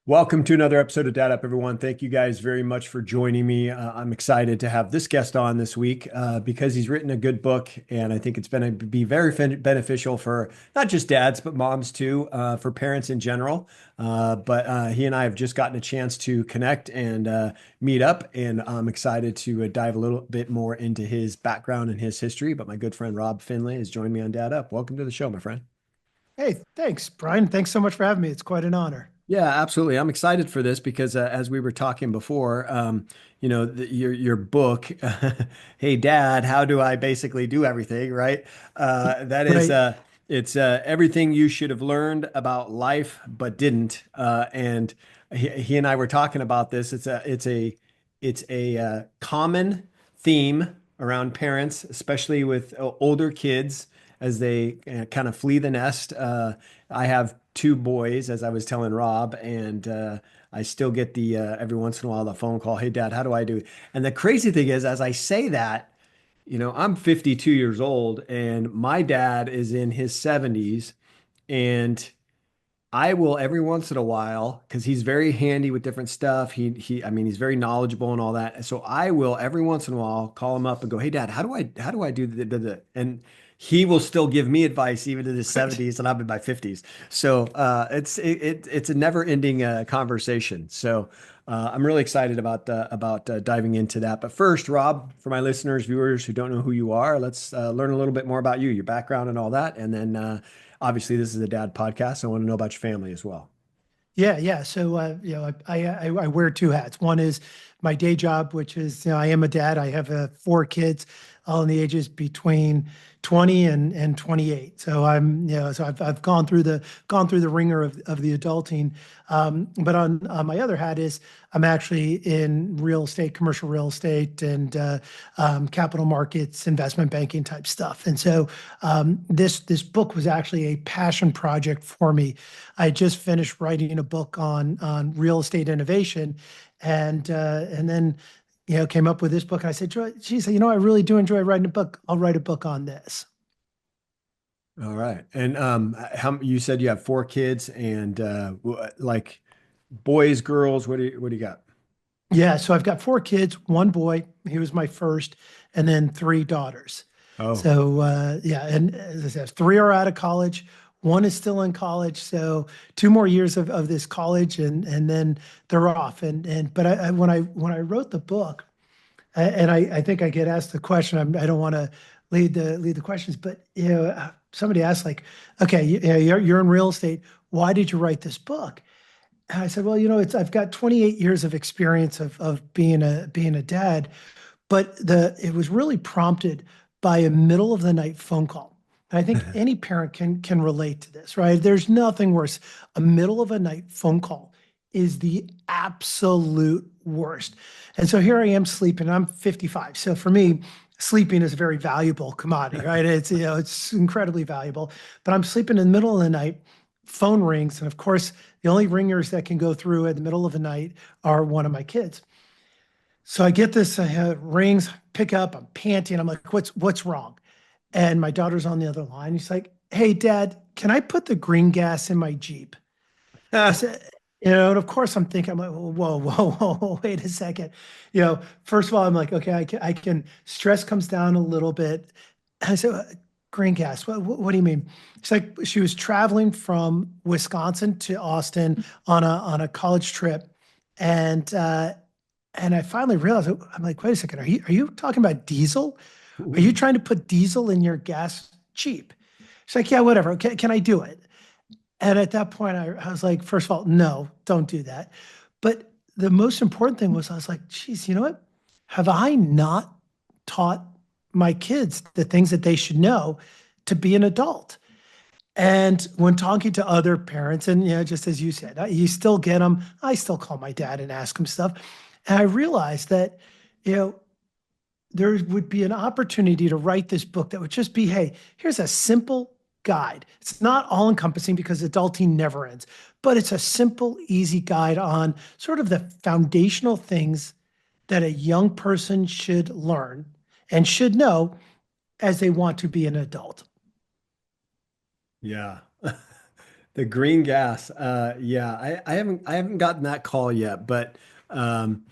Welcome to another episode of Dad Up, everyone. Thank you guys very much for joining me. I'm excited to have this guest on this week because he's written a good book, and I think it's going to be very beneficial for not just dads, but moms too, for parents in general. But he and I have just gotten a chance to connect and meet up, and I'm excited to dive a little bit more into his background and his history. But my good friend Rob Finlay has joined me on Dad Up. Welcome to the show, my friend. Hey, thanks, Brian. Thanks so much for having me. It's quite an honor. Yeah, absolutely. I'm excited for this because as we were talking before, your book, "Hey Dad, how do I basically do everything?" Right? That is, Right. it's everything you should have learned about life but didn't. And he and I were talking about this. It's a common theme around parents, especially with older kids as they kind of flee the nest. I have two boys, as I was telling Rob, and I still get the every once in a while the phone call, "Hey Dad, how do I do?" And the crazy thing is, as I say that, I'm 52 years old, and my dad is in his 70s, and I will every once in a while, because he's very handy with different stuff. I mean, he's very knowledgeable and all that. So I will every once in a while call him up and go, "Hey, Dad, how do I do the?" And he will still give me advice even in his Right. 70s, and I'm in my 50s. So it's a never-ending conversation. So I'm really excited about diving into that. But first, Rob, for my listeners, viewers who don't know who you are, let's learn a little bit more about you, your background, and all that, and then. Obviously, this is a dad podcast. So I want to know about your family as well. Yeah. So, I wear two hats. One is my day job, which is, I am a dad. I have four kids, all in the ages between 20 and 28. So I've gone through the ringer of the adulting. But on my other hat is I'm actually in real estate, commercial real estate, and capital markets, investment banking type stuff. And so this book was actually a passion project for me. I just finished writing a book on real estate innovation, and then came up with this book. And I said, geez, I really do enjoy writing a book. I'll write a book on this. All right. And how you said you have four kids and like boys, girls, what do you got? Yeah, so I've got four kids, one boy, he was my first, and then three daughters. Oh, So yeah, and as I said, three are out of college, one is still in college, so two more years of this college, and then they're off. And but when I wrote the book, and I think I get asked the question, I don't want to lead the questions, but somebody asked like, okay, you're in real estate, why did you write this book? And I said, well, I've got 28 years of experience of being a dad, but it was really prompted by a middle of the night phone call. And I think any parent can relate to this, right? There's nothing worse. A middle of a night phone call is the absolute worst. And so here I am sleeping. I'm 55. So for me, sleeping is a very valuable commodity, right? It's incredibly valuable. But I'm sleeping in the middle of the night, phone rings, and of course, the only ringers that can go through at the middle of the night are one of my kids. So I get this rings, pick up, I'm panting. I'm like, what's wrong? And my daughter's on the other line. He's like, hey, Dad, can I put the green gas in my Jeep? I said, and of course I'm thinking, I'm like, whoa, wait a second. First of all, I'm like, okay, stress comes down a little bit. And I said, green gas, what do you mean? It's like she was traveling from Wisconsin to Austin on a college trip. And, and I finally realized, I'm like, wait a second, are you talking about diesel? Are you trying to put diesel in your gas Jeep? She's like, yeah, whatever. Can I do it? And at that point, I was like, first of all, no, don't do that. But the most important thing was, I was like, geez, you know what? Have I not taught my kids the things that they should know to be an adult? And when talking to other parents, and just as you said, you still get them. I still call my dad and ask him stuff. And I realized that, you know, there would be an opportunity to write this book that would just be, hey, here's a simple guide. It's not all encompassing because adulting never ends, but it's a simple, easy guide on sort of the foundational things that a young person should learn and should know as they want to be an adult. yeah. The green gas. Yeah, I haven't gotten that call yet, but um,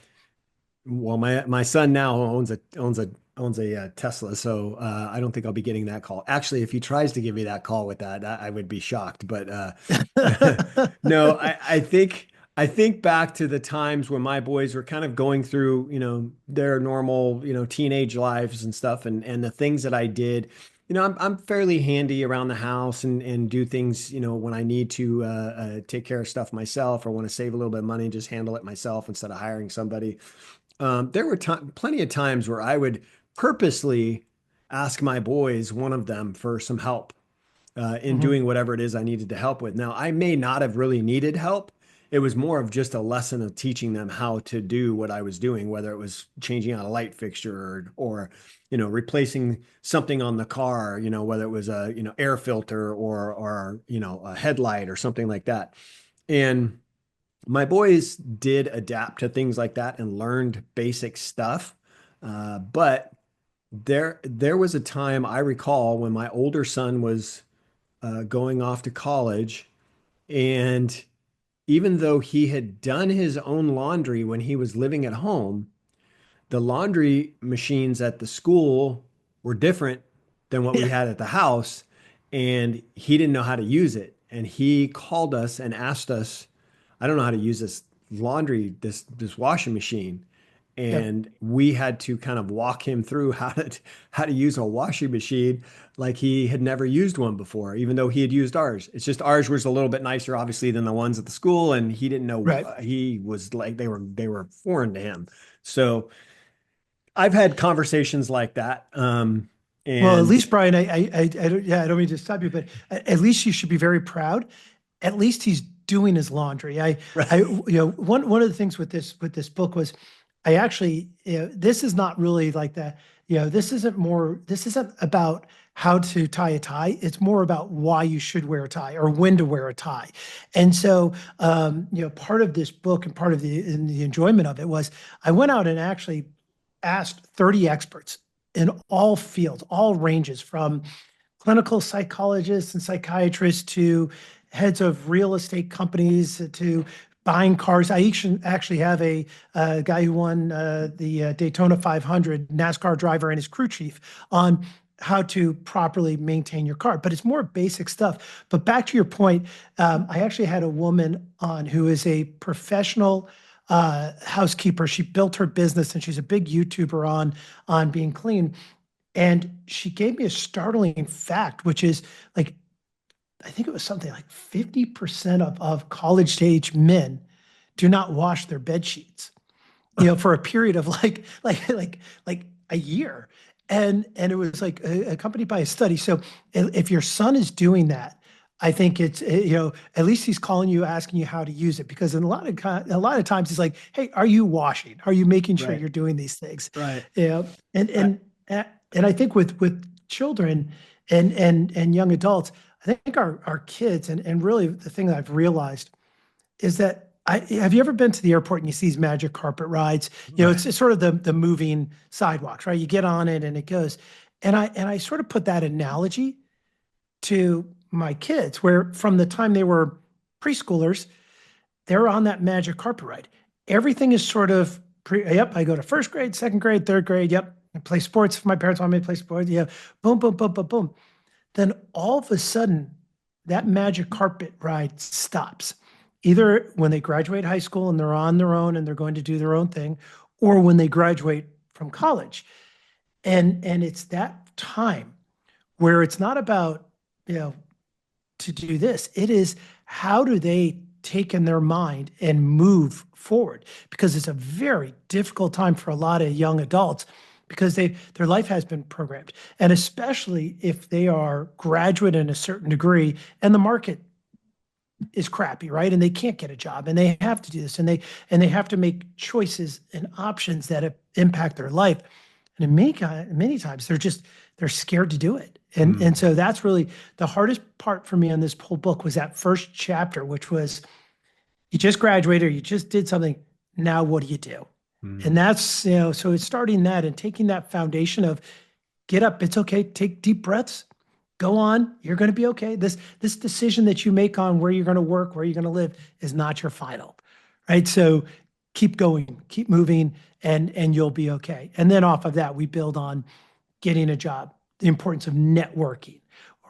well, my son now owns a Tesla, so I don't think I'll be getting that call. Actually, if he tries to give me that call with that, I would be shocked. But no, I think back to the times when my boys were kind of going through, their normal, teenage lives and stuff, and the things that I did. I'm fairly handy around the house and do things, when I need to take care of stuff myself or want to save a little bit of money and just handle it myself instead of hiring somebody. There were plenty of times where I would purposely ask my boys, one of them, for some help in Mhm. doing whatever it is I needed to help with. Now, I may not have really needed help. It was more of just a lesson of teaching them how to do what I was doing, whether it was changing out a light fixture or replacing something on the car, whether it was a, air filter or a headlight or something like that. And my boys did adapt to things like that and learned basic stuff. But there was a time I recall when my older son was going off to college, and even though he had done his own laundry when he was living at home, the laundry machines at the school were different than what we Yeah. had at the house, and he didn't know how to use it. And he called us and asked us, I don't know how to use this washing machine. Yep. And we had to kind of walk him through how to use a washing machine like he had never used one before, even though he had used ours. It's just ours was a little bit nicer, obviously, than the ones at the school, and he didn't know. Right. He was like they were foreign to him. So I've had conversations like that. Well, at And least Brian, I don't, yeah, I don't mean to stop you, but at least you should be very proud. At least he's doing his laundry. One of the things with this book was, I actually, this is not really like that. This isn't about how to tie a tie. It's more about why you should wear a tie or when to wear a tie. And so, part of this book and part of the enjoyment of it was I went out and actually asked 30 experts in all fields, all ranges, from clinical psychologists and psychiatrists to heads of real estate companies to buying cars. I actually have a guy who won the Daytona 500, NASCAR driver, and his crew chief on how to properly maintain your car. But it's more basic stuff. But back to your point, I actually had a woman on who is a professional housekeeper. She built her business and she's a big YouTuber on being clean. And she gave me a startling fact, which is like, I think it was something like 50% of college age men do not wash their bed sheets, for a period of like a year. And it was like accompanied by a study. So if your son is doing that, I think it's at least he's calling you, asking you how to use it, because in a lot of times he's like, hey, are you washing? Are you making sure right, you're doing these things? right. You know, and I, and and I think with children and young adults, I think our kids and really the thing that I've realized is that have you ever been to the airport and you see these magic carpet rides? right. It's sort of the moving sidewalks, right? You get on it and it goes. And I sort of put that analogy to my kids, where from the time they were preschoolers, they're on that magic carpet ride. Everything is sort of yep, I go to first grade, second grade, third grade. Yep. I play sports if my parents want me to play sports. Yeah. Boom, boom, boom, boom, boom. Then all of a sudden, that magic carpet ride stops. Either when they graduate high school and they're on their own and they're going to do their own thing, or when they graduate from college. And it's that time where it's not about, to do this. It is, how do they take in their mind and move forward? Because it's a very difficult time for a lot of young adults because their life has been programmed. And especially if they are graduate in a certain degree and the market is crappy, right? And they can't get a job and they have to do this and they have to make choices and options that impact their life. And in many times they're scared to do it. And Mm, so that's really the hardest part for me on this whole book was that first chapter, which was you just graduated or you just did something. Now what do you do? And mm. that's, so it's starting that and taking that foundation of get up. It's okay. Take deep breaths. Go on, you're going to be okay. This decision that you make on where you're going to work, where you're going to live is not your final, right? So keep going, keep moving, and you'll be okay. And then off of that, we build on getting a job, the importance of networking,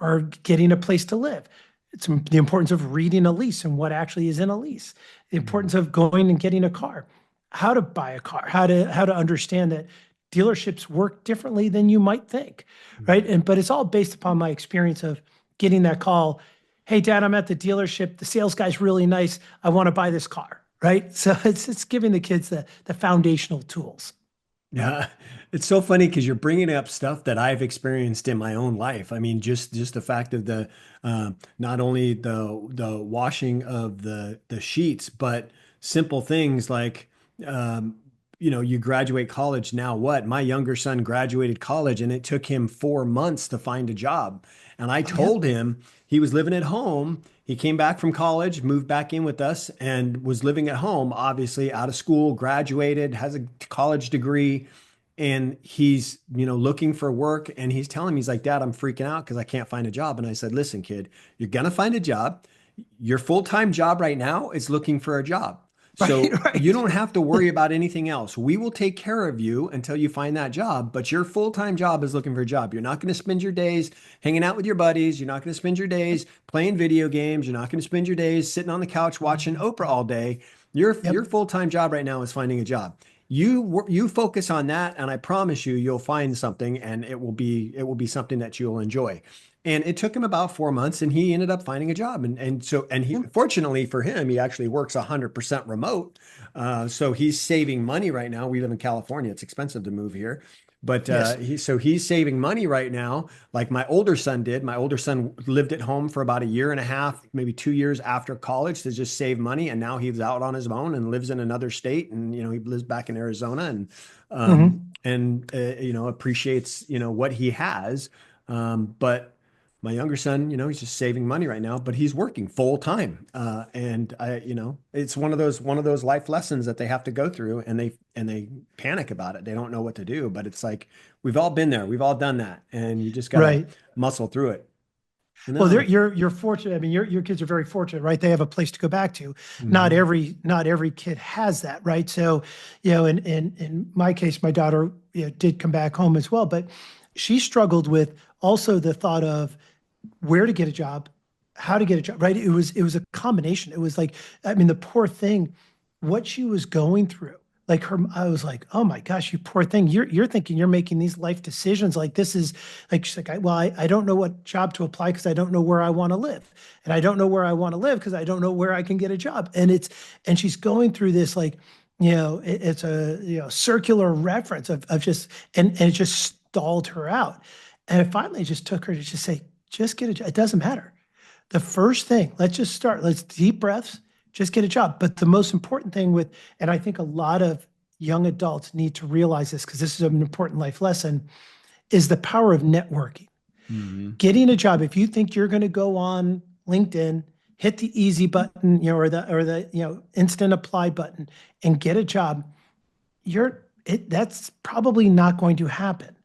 or getting a place to live. It's the importance of reading a lease and what actually is in a lease, the importance Mhm. of going and getting a car, how to buy a car, how to understand that dealerships work differently than you might think, right? Mhm. And but it's all based upon my experience of getting that call. Hey, Dad, I'm at the dealership. The sales guy's really nice. I want to buy this car, right? So it's giving the kids the foundational tools. Yeah, it's so funny because you're bringing up stuff that I've experienced in my own life. I mean, just the fact of the not only the washing of the sheets, but simple things like um, you graduate college. Now what? My younger son graduated college, and it took him 4 months to find a job. And I Oh yeah. told him he was living at home. He came back from college, moved back in with us, and was living at home, obviously out of school, graduated, has a college degree, and he's, looking for work. And he's telling me, he's like, Dad, I'm freaking out because I can't find a job. And I said, listen, kid, you're gonna find a job. Your full-time job right now is looking for a job. Right, So you right. don't have to worry about anything else. We will take care of you until you find that job, but your full-time job is looking for a job. You're not going to spend your days hanging out with your buddies. You're not going to spend your days playing video games. You're not going to spend your days sitting on the couch watching Oprah all day. Your Yep. full-time job right now is finding a job. You focus on that, and I promise you'll find something, and it will be something that you'll enjoy. And it took him about 4 months, and he ended up finding a job. And he, Yep. fortunately for him, he actually works 100% remote. So he's saving money right now. We live in California; it's expensive to move here, but Yes. he's saving money right now, like my older son did. My older son lived at home for about a year and a half, maybe 2 years after college to just save money, and now he's out on his own and lives in another state, and he lives back in Arizona, Hmm. appreciates what he has. But my younger son, he's just saving money right now, but he's working full time. And it's one of those life lessons that they have to go through, and they panic about it. They don't know what to do, but it's like we've all been there, we've all done that, and you just gotta Right. muscle through it. And then Well, on the you're fortunate. I mean, your kids are very fortunate, right? They have a place to go back to. Mhm. Not every kid has that, right? So, in my case, my daughter, did come back home as well, but she struggled with also the thought of where to get a job, how to get a job, right? It was a combination. It was like, I mean, the poor thing, what she was going through. Like her, I was like, oh my gosh, you poor thing. You're thinking you're making these life decisions. Like this is like she's like, I don't know what job to apply because I don't know where I want to live. And I don't know where I want to live because I don't know where I can get a job. And she's going through this like, it's a circular reference of just and it just stalled her out. And it finally just took her to just say, just get a job. It doesn't matter. The first thing, let's just start. Let's deep breaths, just get a job. But the most important thing and I think a lot of young adults need to realize this because this is an important life lesson, is the power of networking. Mhm. Getting a job, if you think you're going to go on LinkedIn, hit the easy button, or the instant apply button and get a job, that's probably not going to happen,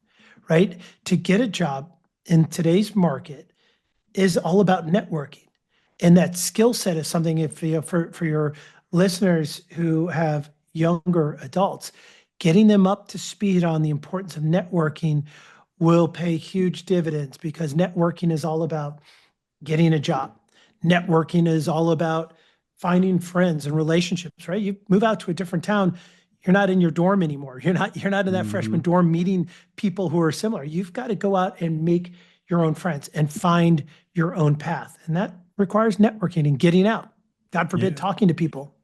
right? To get a job in today's market is all about networking. And that skill set is something if for your listeners who have younger adults, getting them up to speed on the importance of networking will pay huge dividends because networking is all about getting a job. Networking is all about finding friends and relationships, right? You move out to a different town, you're not in your dorm anymore. You're not in that freshman Mhm. dorm meeting people who are similar. You've got to go out and make your own friends and find your own path. And that requires networking and getting out. God forbid Yeah. talking to people.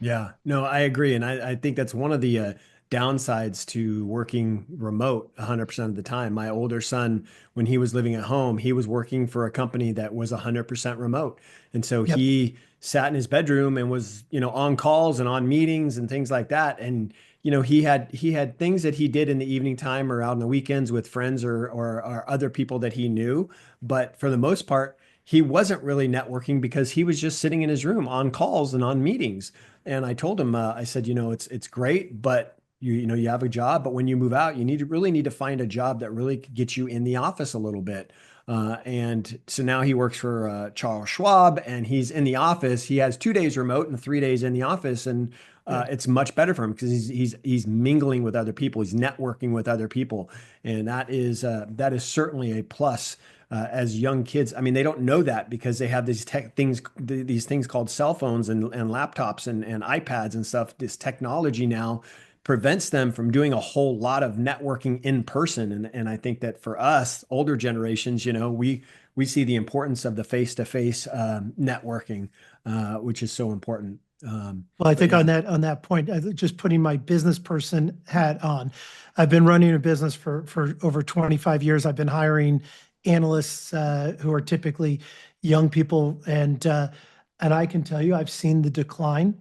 Yeah, no, I agree. And I think that's one of the downsides to working remote 100% of the time. My older son, when he was living at home, he was working for a company that was 100% remote. And so Yep. he sat in his bedroom and was, on calls and on meetings and things like that. And, he had things that he did in the evening time or out on the weekends with friends or other people that he knew. But for the most part, he wasn't really networking because he was just sitting in his room on calls and on meetings. And I told him, I said, it's great, but you have a job, but when you move out, you really need to find a job that really gets you in the office a little bit. And so now he works for Charles Schwab, and he's in the office. He has 2 days remote and 3 days in the office, and Good. it's much better for him because he's mingling with other people. He's networking with other people, and that is certainly a plus. As young kids, I mean, they don't know that because they have these tech things, these things called cell phones and laptops and iPads and stuff. This technology now prevents them from doing a whole lot of networking in person. And I think that for us, older generations, we see the importance of the face-to-face networking, which is so important. Well, I But think yeah. on that point, just putting my business person hat on, I've been running a business for over 25 years. I've been hiring analysts who are typically young people, and I can tell you, I've seen the decline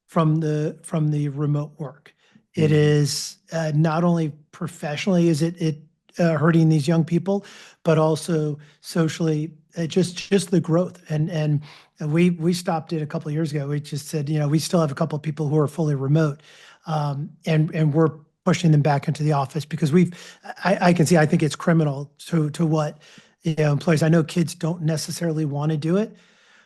from the remote work. It Mhm. is not only professionally is it hurting these young people, but also socially, just the growth and we stopped it a couple of years ago. We just said, we still have a couple of people who are fully remote, and we're pushing them back into the office because I can see, I think it's criminal to what, employees. I know kids don't necessarily want to do it,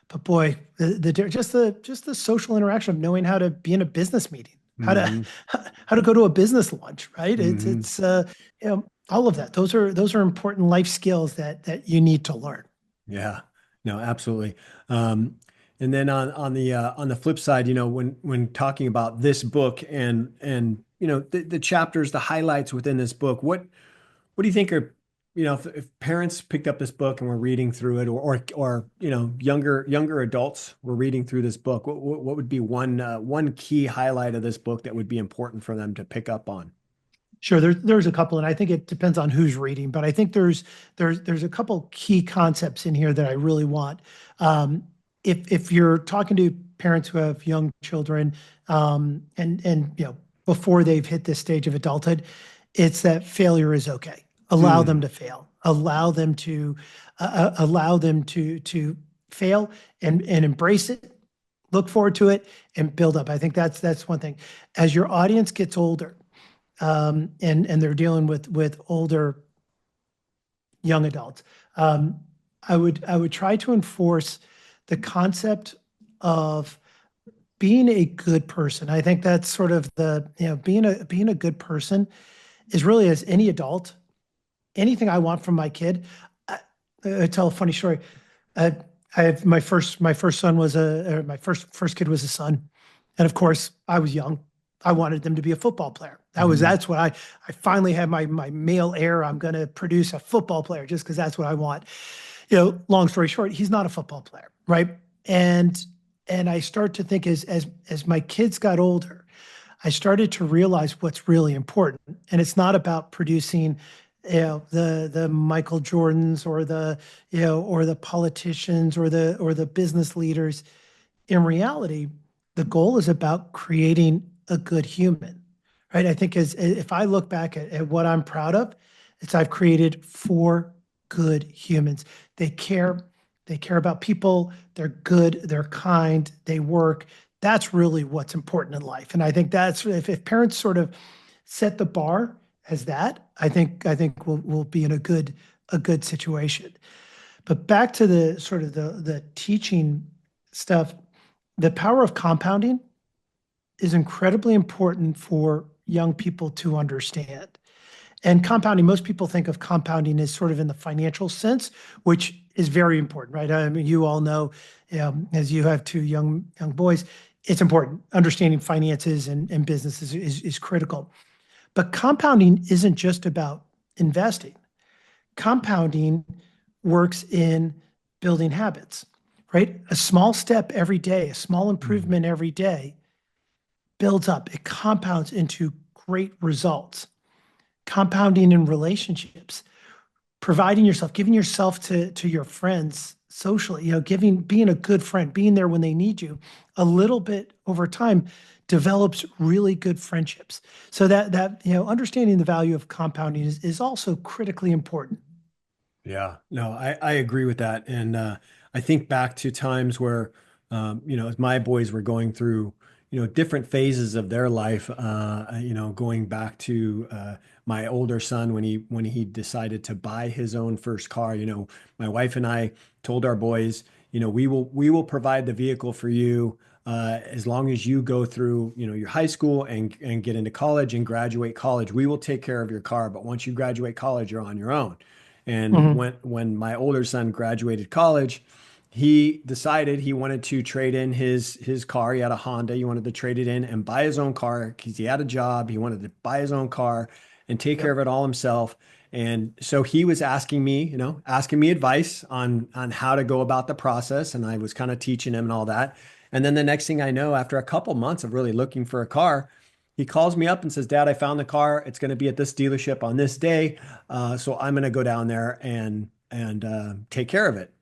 but boy, just the social interaction of knowing how to be in a business meeting, Mhm. how to go to a business lunch, right? Mhm. All of that. Those are important life skills that you need to learn. Yeah, no, absolutely. Um, and then on the flip side, when talking about this book and the chapters, the highlights within this book, what do you think are, if parents picked up this book and were reading through it, or younger adults were reading through this book, what would be one key highlight of this book that would be important for them to pick up on? Sure, there's a couple, and I think it depends on who's reading, but I think there's a couple key concepts in here that I really want. Um, if you're talking to parents who have young children, and before they've hit this stage of adulthood, it's that failure is okay. Allow them Mm, to fail. Allow them to fail and embrace it. Look forward to it and build up. I think that's one thing. As your audience gets older, and they're dealing with older young adults. Um, I would try to enforce the concept of being a good person. I think that's sort of being a good person is really, as any adult, anything I want from my kid. I tell a funny story. I, I have my first son was or my first kid was a son, and of course I was young. I wanted them to be a football player. mhm. That's what I finally had my male heir. I'm going to produce a football player just because that's what I want. Long story short, he's not a football player, right? And and I start to think as my kids got older, I started to realize what's really important. And it's not about producing, the Michael Jordans or the politicians or the business leaders. In reality, the goal is about creating a good human, right? I think as if I look back at what I'm proud of, it's I've created four good humans. They care, they care about people, they're good, they're kind, they work. That's really what's important in life. And I think that's if parents sort of set the bar as that, I think we'll be in a good situation. But back to the sort of the teaching stuff, the power of compounding is incredibly important for young people to understand. And compounding, most people think of compounding as sort of in the financial sense, which is very important, right? I mean, you all know, as you have two young boys, it's important. Understanding finances and business is critical. But compounding isn't just about investing. Compounding works in building habits, right? A small step every day, a small Mm. improvement every day builds up. It compounds into great results. Compounding in relationships, providing yourself, giving yourself to your friends socially, being a good friend, being there when they need you, a little bit over time develops really good friendships. So understanding the value of compounding is also critically important. Yeah, no, I agree with that. And I think back to times where, as my boys were going through, different phases of their life. Going back to my older son when he decided to buy his own first car. My wife and I told our boys, we will provide the vehicle for you as long as you go through, your high school and get into college and graduate college. We will take care of your car, but once you graduate college, you're on your own. And Hmm. when my older son graduated college, he decided he wanted to trade in his car. He had a Honda. He wanted to trade it in and buy his own car because he had a job. He wanted to buy his own car and take care Yep. of it all himself. And so he was asking me advice on how to go about the process, and I was kind of teaching him and all that. And then the next thing I know, after a couple months of really looking for a car, he calls me up and says, "Dad, I found the car. It's going to be at this dealership on this day. So I'm going to go down there and take care of it."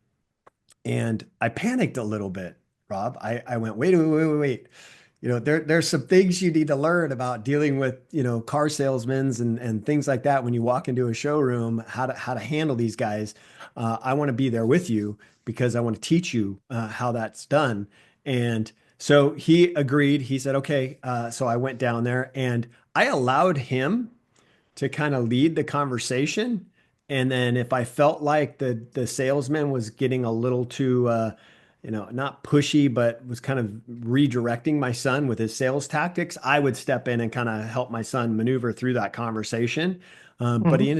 And I panicked a little bit, Rob. I went, wait, wait, wait, wait, wait. There's some things you need to learn about dealing with, car salesmen and things like that when you walk into a showroom, how to handle these guys. I want to be there with you because I want to teach you how that's done. And so he agreed. He said, okay. So I went down there and I allowed him to kind of lead the conversation. And then if I felt like the salesman was getting a little too not pushy, but was kind of redirecting my son with his sales tactics, I would step in and kind of help my son maneuver through that conversation. But he Hmm.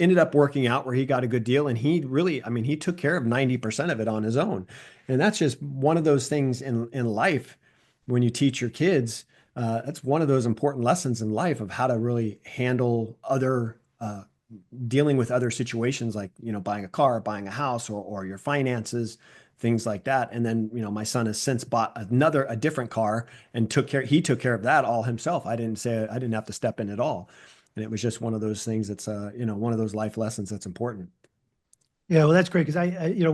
ended up working out where he got a good deal, and he really, I mean, he took care of 90% of it on his own. And that's just one of those things in life when you teach your kids. That's one of those important lessons in life of how to really handle dealing with other situations like, buying a car, buying a house, or your finances, things like that. And then, my son has since bought a different car and he took care of that all himself. I didn't have to step in at all. And it was just one of those things that's, one of those life lessons that's important. Yeah, well, that's great because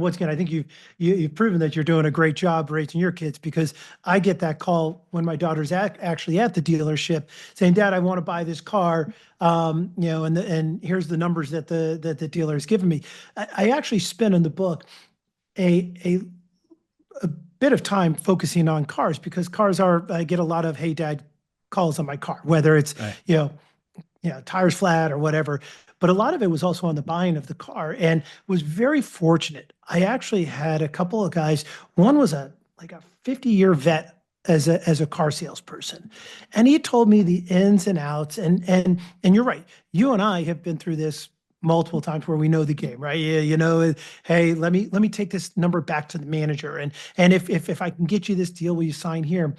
once again, I think you've proven that you're doing a great job raising your kids because I get that call when my daughter's actually at the dealership saying, "Dad, I want to buy this car, and here's the numbers that the dealer has given me." I actually spent in the book a a bit of time focusing on cars because cars are I get a lot of "Hey, Dad" calls on my car, whether it's Right. you know tires flat or whatever. But a lot of it was also on the buying of the car and was very fortunate. I actually had a couple of guys. One was a 50-year vet as a car salesperson. And he told me the ins and outs. And you're right. You and I have been through this multiple times where we know the game, right? Yeah, hey, let me take this number back to the manager. And if I can get you this deal, will you sign here?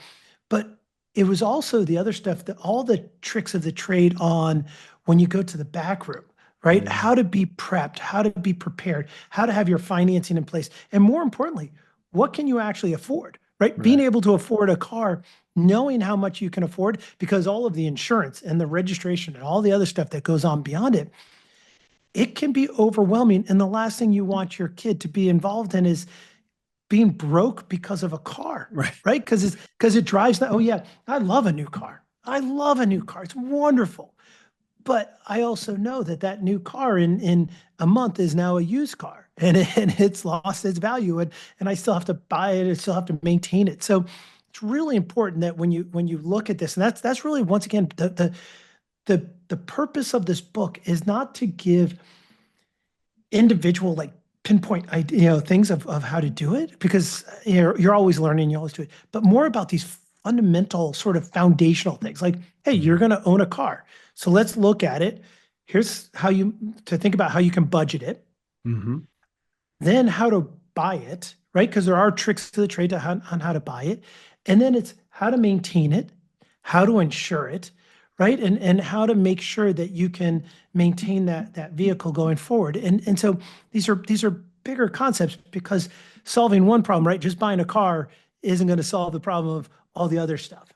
But it was also the other stuff that all the tricks of the trade on when you go to the back room, right? Yeah. How to be prepped, how to be prepared, how to have your financing in place. And more importantly, what can you actually afford, right? Being Right. able to afford a car, knowing how much you can afford, because all of the insurance and the registration and all the other stuff that goes on beyond it, it can be overwhelming. And the last thing you want your kid to be involved in is being broke because of a car, Right. right? Because it drives that. Oh yeah, I love a new car. I love a new car. It's wonderful. But I also know that that new car in a month is now a used car and it's lost its value and I still have to buy it. I still have to maintain it. So it's really important that when you look at this, and that's really once again the purpose of this book is not to give individual like pinpoint things of how to do it because you're always learning, you always do it, but more about these fundamental sort of foundational things like, hey, you're Mhm. going to own a car, so let's look at it. Here's how you to think about how you can budget it, Mhm. then how to buy it, right? Because there are tricks to the trade on how to buy it. And then it's how to maintain it, how to insure it, right? And how to make sure that you can maintain that vehicle going forward. And so these are bigger concepts because solving one problem, right? Just buying a car isn't going to solve the problem of all the other stuff.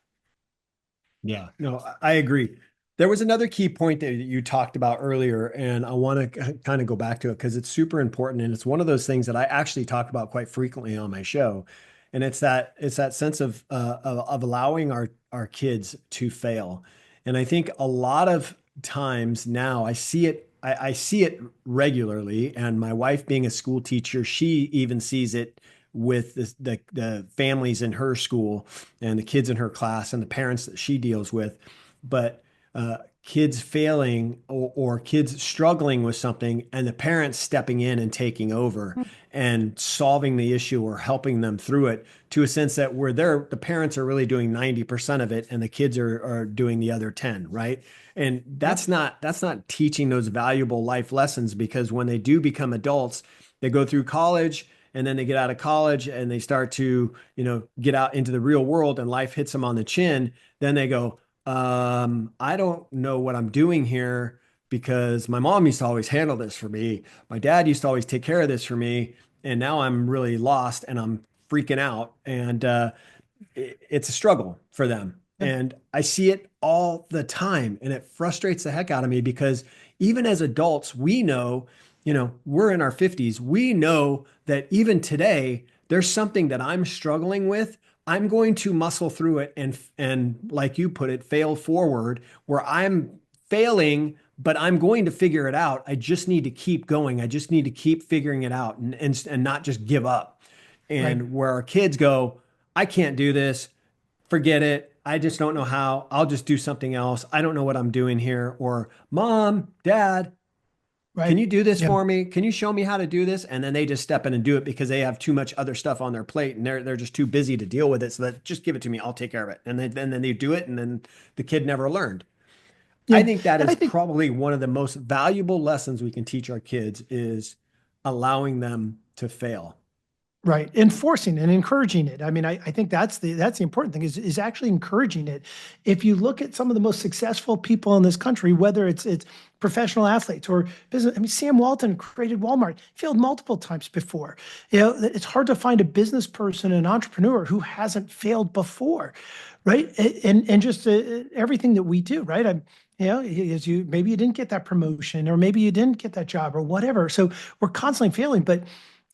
Yeah, no, I agree. There was another key point that you talked about earlier, and I want to kind of go back to it because it's super important, and it's one of those things that I actually talk about quite frequently on my show, and it's that sense of allowing our kids to fail, and I think a lot of times now I see it regularly, and my wife being a school teacher, she even sees it with the families in her school and the kids in her class and the parents that she deals with. But kids failing or kids struggling with something and the parents stepping in and taking over and solving the issue or helping them through it to a sense that where the parents are really doing 90% of it and the kids are doing the other 10, right? And Yep. that's not teaching those valuable life lessons because when they do become adults, they go through college and then they get out of college and they start to, get out into the real world and life hits them on the chin. Then they go, I don't know what I'm doing here because my mom used to always handle this for me. My dad used to always take care of this for me. And now I'm really lost and I'm freaking out. And it's a struggle for them. Yep. And I see it all the time. And it frustrates the heck out of me because even as adults, we know, we're in our 50s. We know that even today, there's something that I'm struggling with. I'm going to muscle through it and like you put it, fail forward where I'm failing, but I'm going to figure it out. I just need to keep going. I just need to keep figuring it out and not just give up. Right. And where our kids go, I can't do this. Forget it. I just don't know how. I'll just do something else. I don't know what I'm doing here. Or mom, dad, can Right. you do this Yep. for me? Can you show me how to do this? And then they just step in and do it because they have too much other stuff on their plate and they're just too busy to deal with it. So that just give it to me. I'll take care of it. And then they do it and then the kid never learned. I Yeah. think that And is I think probably one of the most valuable lessons we can teach our kids is allowing them to fail. right. Enforcing and encouraging it. I mean, I think that's the important thing is actually encouraging it. If you look at some of the most successful people in this country, whether it's professional athletes or business, I mean, Sam Walton created Walmart, failed multiple times before. It's hard to find a business person, an entrepreneur who hasn't failed before, right? And just everything that we do, right? As you maybe you didn't get that promotion, or maybe you didn't get that job, or whatever. So we're constantly failing, but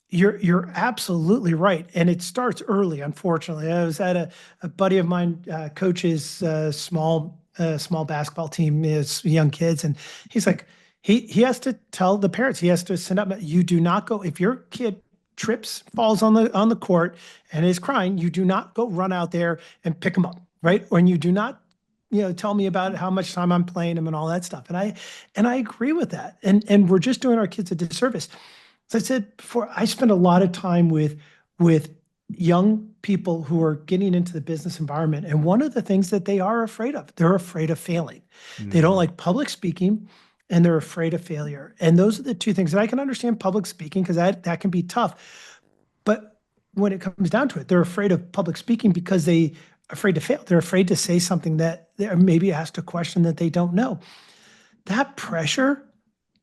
you're absolutely right, and it starts early. Unfortunately, I was at a buddy of mine coaches small basketball team, is young kids, and he's like he has to tell the parents, he has to send up, you do not go if your kid trips, falls on the court and is crying, you do not go run out there and pick him up, right? Or you do not tell me about how much time I'm playing him and all that stuff. And I agree with that. And we're just doing our kids a disservice. As I said before, I spend a lot of time with young people who are getting into the business environment. And one of the things that they are afraid of, they're afraid of failing. They don't Mhm. like public speaking and they're afraid of failure. And those are the two things. And I can understand public speaking because that can be tough. But when it comes down to it, they're afraid of public speaking because they afraid to fail. They're afraid to say something that they're maybe asked a question that they don't know. That pressure,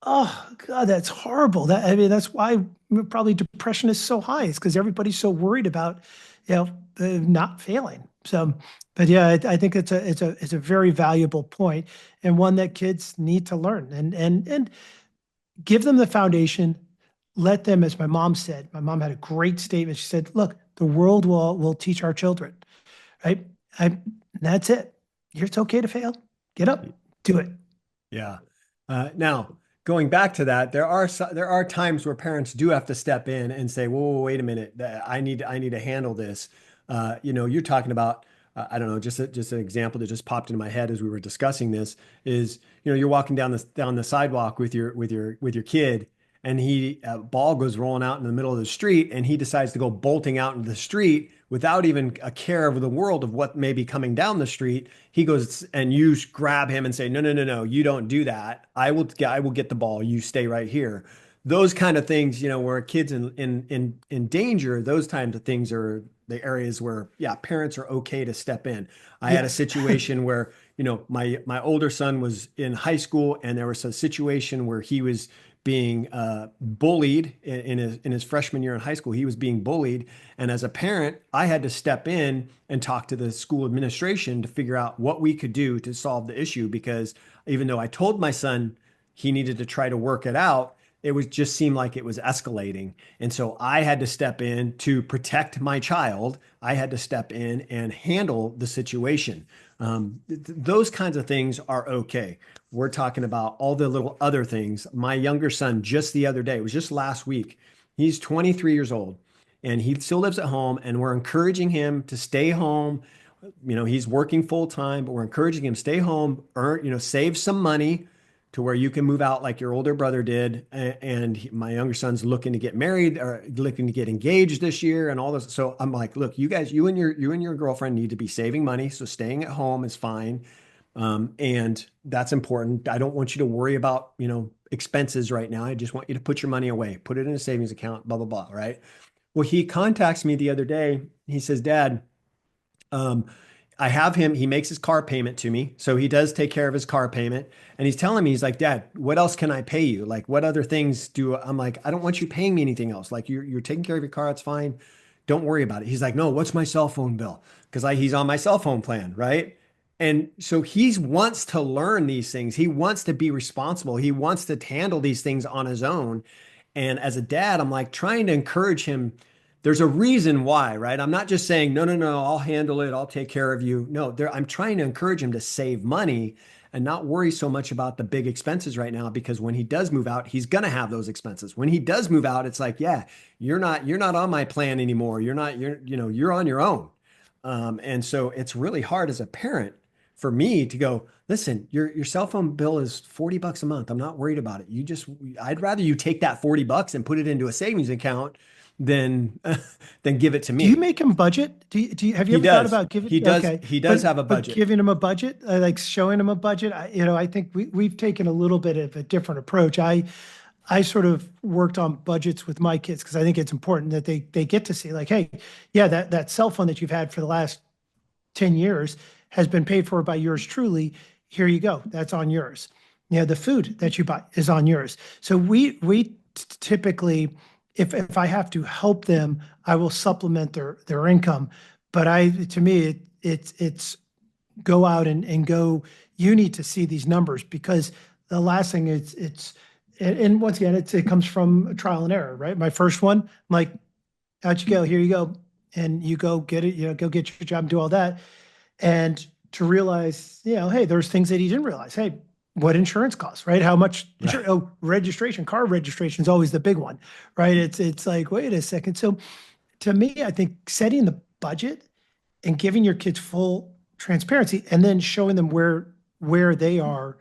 oh God, that's horrible. I mean, that's why probably depression is so high. It's because everybody's so worried about, not failing. So, but yeah, I think it's a very valuable point and one that kids need to learn and give them the foundation. Let them, as my mom said, my mom had a great statement. She said, "Look, the world will teach our children, right? That's it. It's okay to fail. Get up, do it." Yeah. Now, going back to that, there are times where parents do have to step in and say, "Whoa, whoa, wait a minute, I need to handle this." You're talking about, I don't know, just an example that just popped into my head as we were discussing this is, you're walking down the sidewalk with your kid, and a ball goes rolling out in the middle of the street, and he decides to go bolting out into the street without even a care of the world of what may be coming down the street. He goes and you grab him and say, "No, no, no, no, you don't do that. I will get the ball. You stay right here." Those kind of things, where a kid's in danger, those kinds of things are the areas where, yeah, parents are okay to step in. I had a Yes. situation where, my older son was in high school, and there was a situation where he was being bullied in his freshman year in high school. He was being bullied, and as a parent, I had to step in and talk to the school administration to figure out what we could do to solve the issue. Because even though I told my son he needed to try to work it out, it was just seemed like it was escalating. And so I had to step in to protect my child. I had to step in and handle the situation. Those kinds of things are okay. We're talking about all the little other things. My younger son, just the other day, it was just last week, he's 23 years old. and he still lives at home, and we're encouraging him to stay home. He's working full time, but we're encouraging him stay home, earn, save some money to where you can move out like your older brother did. And my younger son's looking to get married or looking to get engaged this year and all this. So I'm like, look, you guys, you and your girlfriend need to be saving money. So staying at home is fine. And that's important. I don't want you to worry about, expenses right now. I just want you to put your money away, put it in a savings account, blah, blah, blah. Right. Well, he contacts me the other day. He says, Dad, um, I have him, he makes his car payment to me. So he does take care of his car payment. And he's telling me, he's like, Dad, what else can I pay you? Like, what other things do I'm like, I don't want you paying me anything else. Like, you're taking care of your car. It's fine. Don't worry about it. He's like, no, what's my cell phone bill? Because he's on my cell phone plan. Right. And so he wants to learn these things. He wants to be responsible. He wants to handle these things on his own. And as a dad, I'm like trying to encourage him. There's a reason why, right? I'm not just saying, no, no, no, I'll handle it. I'll take care of you. No, I'm trying to encourage him to save money and not worry so much about the big expenses right now, because when he does move out, he's going to have those expenses. When he does move out, it's like, yeah, you're not on my plan anymore. You're on your own. And so it's really hard as a parent for me to go, listen, your cell phone bill is $40 a month. I'm not worried about it. I'd rather you take that $40 and put it into a savings account than than give it to Do you me. make him budget? Have you He ever thought does. about giving? He does. Okay, He does have a but budget. giving him a budget, like showing him a budget. I think we've taken a little bit of a different approach. I sort of worked on budgets with my kids because I think it's important that they get to see like, hey, yeah, that cell phone that you've had for the last 10 years has been paid for by yours truly. Here you go. That's on yours. The food that you buy is on yours. So we typically, if I have to help them, I will supplement their income. But to me, it's go out and go, you need to see these numbers because the last thing and once again, it comes from trial and error, right? My first one, I'm like, out you go, here you go. And you go get it, go get your job and do all that. And to realize, hey, there's things that he didn't realize. Hey, what insurance costs, right? How much Right. oh, registration, car registration is always the big one, right? It's like, wait a second. So to me, I think setting the budget and giving your kids full transparency and then showing them where they are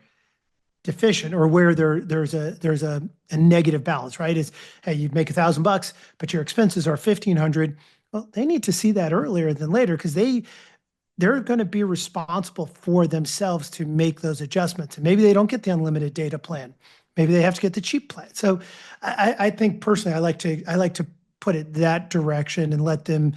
deficient or where there's a negative balance, right? Is hey, you make $1,000, but your expenses are 1,500. Well, they need to see that earlier than later because they're going to be responsible for themselves to make those adjustments. And maybe they don't get the unlimited data plan. Maybe they have to get the cheap plan. So I think personally, I like to put it that direction and let them,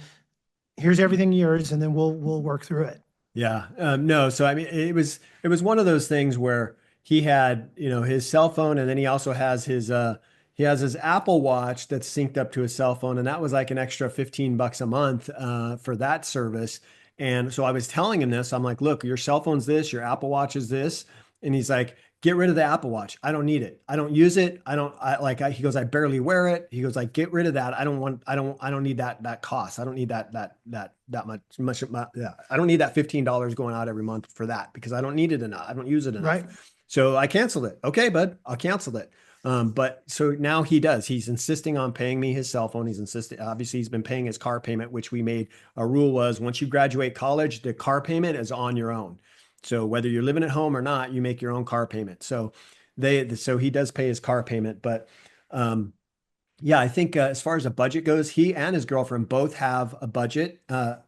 here's everything yours, and then we'll work through it. Yeah. No. So I mean, it was one of those things where he had, his cell phone, and then he also has his Apple Watch that's synced up to his cell phone, and that was like an extra $15 a month for that service. And so I was telling him this. I'm like, look, your cell phone's this, your Apple Watch is this, and he's like, get rid of the Apple Watch. I don't need it. I don't use it. I don't. he goes, I barely wear it. He goes, like, get rid of that. I don't need that cost. I don't need that much. Yeah. I don't need that $15 going out every month for that because I don't need it enough. I don't use it enough. Right. So I canceled it. Okay, bud, I'll cancel it. But so now he does. He's insisting on paying me his cell phone. He's insisting. Obviously, he's been paying his car payment, which we made a rule was once you graduate college, the car payment is on your own. So whether you're living at home or not, you make your own car payment. So he does pay his car payment, but yeah, I think as far as a budget goes, he and his girlfriend both have a budget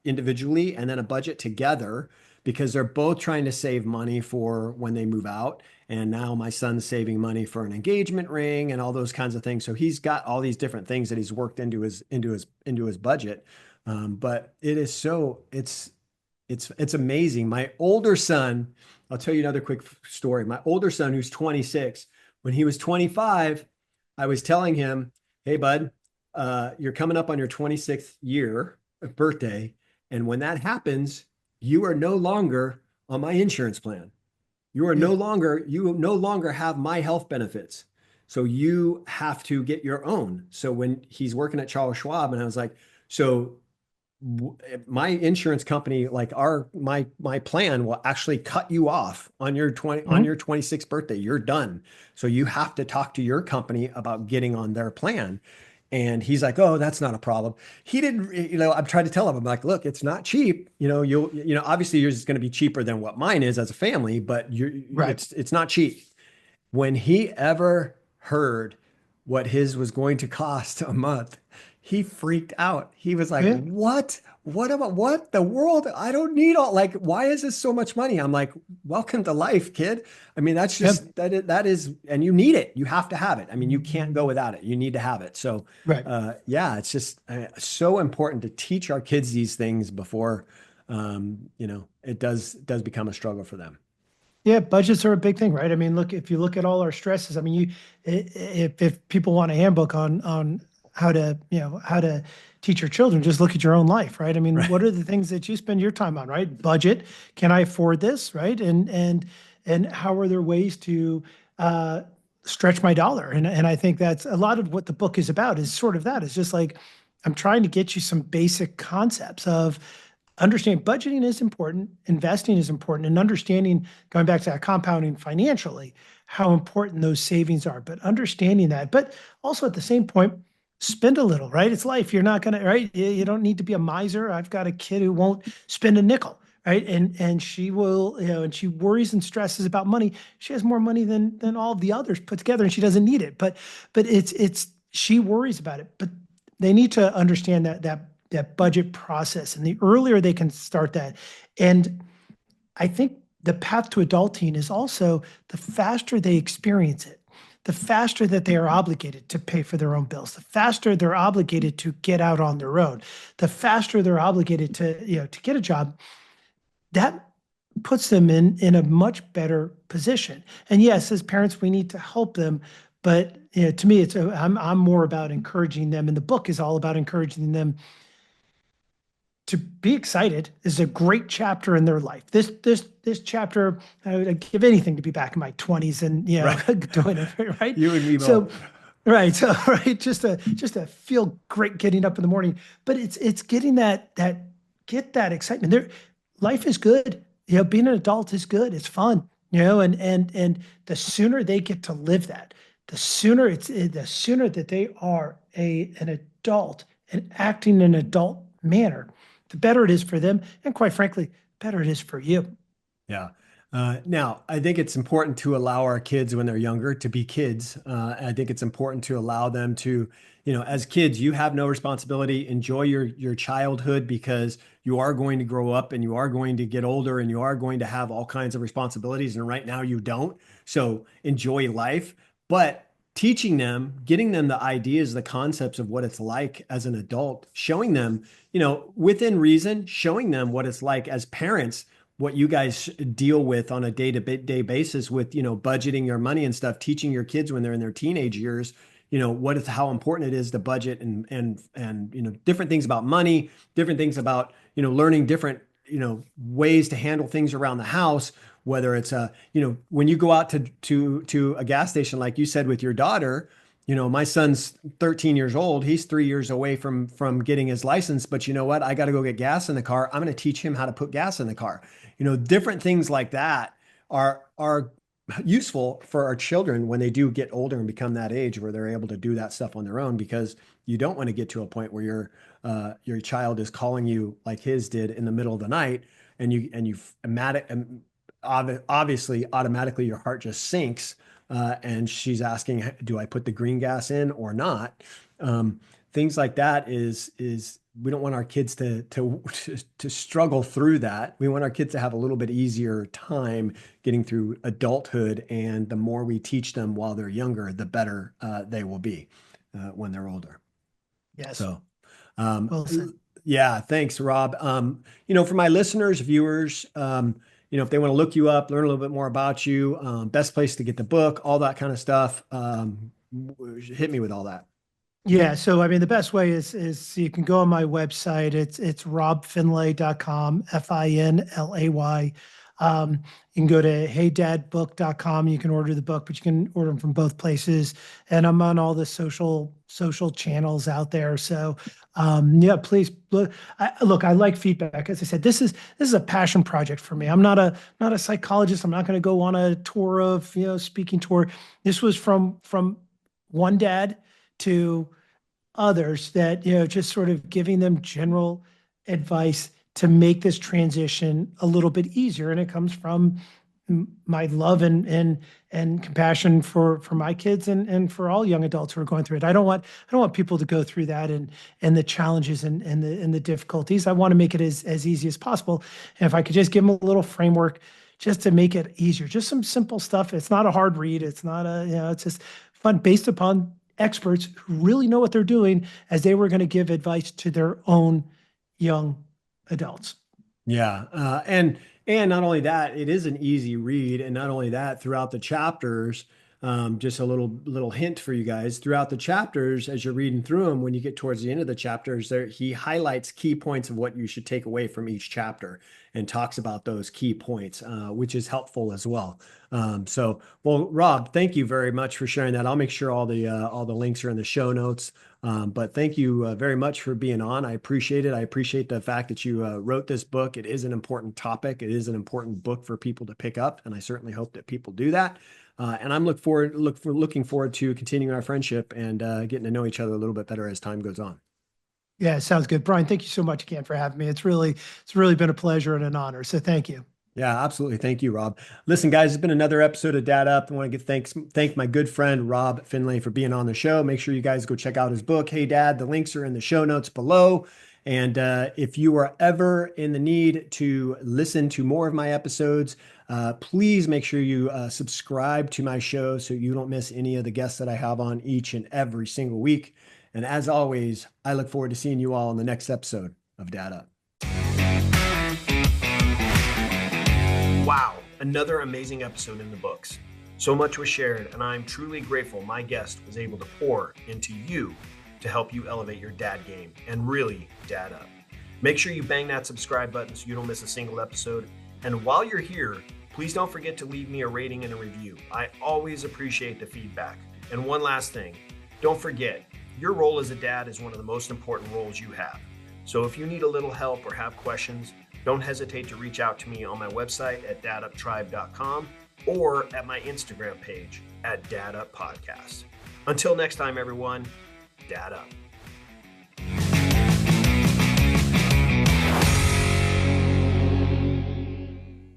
individually and then a budget together because they're both trying to save money for when they move out. And now my son's saving money for an engagement ring and all those kinds of things. So he's got all these different things that he's worked into his budget. But it's amazing. My older son, I'll tell you another quick story. My older son, who's 26, when he was 25, I was telling him, hey, bud, you're coming up on your 26th year of birthday. And when that happens, you are no longer on my insurance plan. Yeah. You no longer have my health benefits. So you have to get your own. So when he's working at Charles Schwab, and I was like, so my insurance company, like my plan will actually cut you off on your 20 on Mhm. your 26th birthday. You're done. So you have to talk to your company about getting on their plan. And he's like, "Oh, that's not a problem." He didn't, I'm trying to tell him, I'm like, "Look, it's not cheap. Obviously yours is going to be cheaper than what mine is as a family, but Right. it's not cheap." When he ever heard what his was going to cost a month, he freaked out. He was like, Yeah. "What? What about what? The world? I don't need all like why is this so much money?" I'm like, "Welcome to life, kid." I mean, that's Yep. just that is and you need it. You have to have it. I mean, you can't go without it. You need to have it. So, Right. yeah, it's just so important to teach our kids these things before it does become a struggle for them. Yeah, budgets are a big thing, right? I mean, look, if you look at all our stresses, I mean, if people want a handbook on how to teach your children, just look at your own life, right? I mean, Right. what are the things that you spend your time on, right? Budget, can I afford this, right? And how are there ways to uh, stretch my dollar? And I think that's a lot of what the book is about is sort of that. It's just like I'm trying to get you some basic concepts of understanding budgeting is important, investing is important, and understanding, going back to that compounding financially, how important those savings are, but understanding that. But also at the same point, spend a little, right? It's life. You're not going to, right? You don't need to be a miser. I've got a kid who won't spend a nickel. Right. And she will, and she worries and stresses about money. She has more money than all of the others put together and she doesn't need it. But it's she worries about it. But they need to understand that budget process, and the earlier they can start that. And I think the path to adulting is also the faster they experience it, the faster that they are obligated to pay for their own bills, the faster they're obligated to get out on their own, the faster they're obligated to get a job. That puts them in a much better position. And yes, as parents, we need to help them. But to me, I'm more about encouraging them, and the book is all about encouraging them to be excited. Is a great chapter in their life. This chapter, I would give anything to be back in my 20s and Right. doing it, right? You and me So both. right, so right, just to feel great getting up in the morning. But it's getting get that excitement. Life is good. Being an adult is good. It's fun. And the sooner they get to live that, the sooner that they are an adult and acting in an adult manner, the better it is for them, and quite frankly, better it is for you. Yeah. Now, I think it's important to allow our kids when they're younger to be kids. I think it's important to allow them to, as kids, you have no responsibility. Enjoy your childhood because you are going to grow up and you are going to get older and you are going to have all kinds of responsibilities. And right now you don't. So enjoy life. But teaching them, getting them the ideas, the concepts of what it's like as an adult, showing them, within reason, showing them what it's like as parents what you guys deal with on a day-to-day basis with, budgeting your money and stuff, teaching your kids when they're in their teenage years, how important it is to budget and different things about money, different things about, learning different, ways to handle things around the house, whether it's when you go out to a gas station, like you said with your daughter, my son's 13 years old. He's 3 years away from getting his license. But you know what? I got to go get gas in the car. I'm going to teach him how to put gas in the car. Different things like that are useful for our children when they do get older and become that age where they're able to do that stuff on their own because you don't want to get to a point where your child is calling you like his did in the middle of the night and obviously automatically your heart just sinks and she's asking, do I put the green gas in or not? Things like that is we don't want our kids to struggle through that. We want our kids to have a little bit easier time getting through adulthood, and the more we teach them while they're younger, the better they will be when they're older. Yes, So, um, well said. yeah, thanks, Rob. For my listeners, viewers, if they want to look you up, learn a little bit more about you, best place to get the book, all that kind of stuff, hit me with all that. Yeah, so I mean the best way is you can go on my website. It's robfinlay.com, Finlay. You can go to heydadbook.com. You can order the book, but you can order them from both places. And I'm on all the social channels out there. So yeah, please look. I like feedback. As I said, this is a passion project for me. I'm not a psychologist. I'm not going to go on a tour of speaking tour. This was from one dad to others that, just sort of giving them general advice to make this transition a little bit easier. And it comes from my love and compassion for my kids and for all young adults who are going through it. I don't want people to go through that and the challenges and the difficulties. I want to make it as easy as possible. And if I could just give them a little framework just to make it easier, just some simple stuff. It's not a hard read. It's not it's just fun based upon experts who really know what they're doing as they were going to give advice to their own young adults. Yeah, and not only that, it is an easy read, and not only that, throughout the chapters, just a little hint for you guys. Throughout the chapters, as you're reading through them, when you get towards the end of the chapters, there he highlights key points of what you should take away from each chapter and talks about those key points, which is helpful as well. Well, Rob, thank you very much for sharing that. I'll make sure all the links are in the show notes. But thank you very much for being on. I appreciate it. I appreciate the fact that you wrote this book. It is an important topic. It is an important book for people to pick up, and I certainly hope that people do that. And I'm looking forward to continuing our friendship and getting to know each other a little bit better as time goes on. Yeah, sounds good. Brian, thank you so much again for having me. It's really been a pleasure and an honor. So thank you. Yeah, absolutely. Thank you, Rob. Listen, guys, it's been another episode of Dad Up. I want to thank my good friend Rob Finlay for being on the show. Make sure you guys go check out his book, Hey Dad. The links are in the show notes below. And if you are ever in the need to listen to more of my episodes, please make sure you subscribe to my show so you don't miss any of the guests that I have on each and every single week. And as always, I look forward to seeing you all in the next episode of Dad Up. Wow, another amazing episode in the books. So much was shared, and I'm truly grateful my guest was able to pour into you to help you elevate your dad game and really dad up. Make sure you bang that subscribe button so you don't miss a single episode. And while you're here, please don't forget to leave me a rating and a review. I always appreciate the feedback. And one last thing, don't forget, your role as a dad is one of the most important roles you have. So if you need a little help or have questions, don't hesitate to reach out to me on my website at daduptribe.com or at my Instagram page at daduppodcast. Until next time, everyone, Dad Up.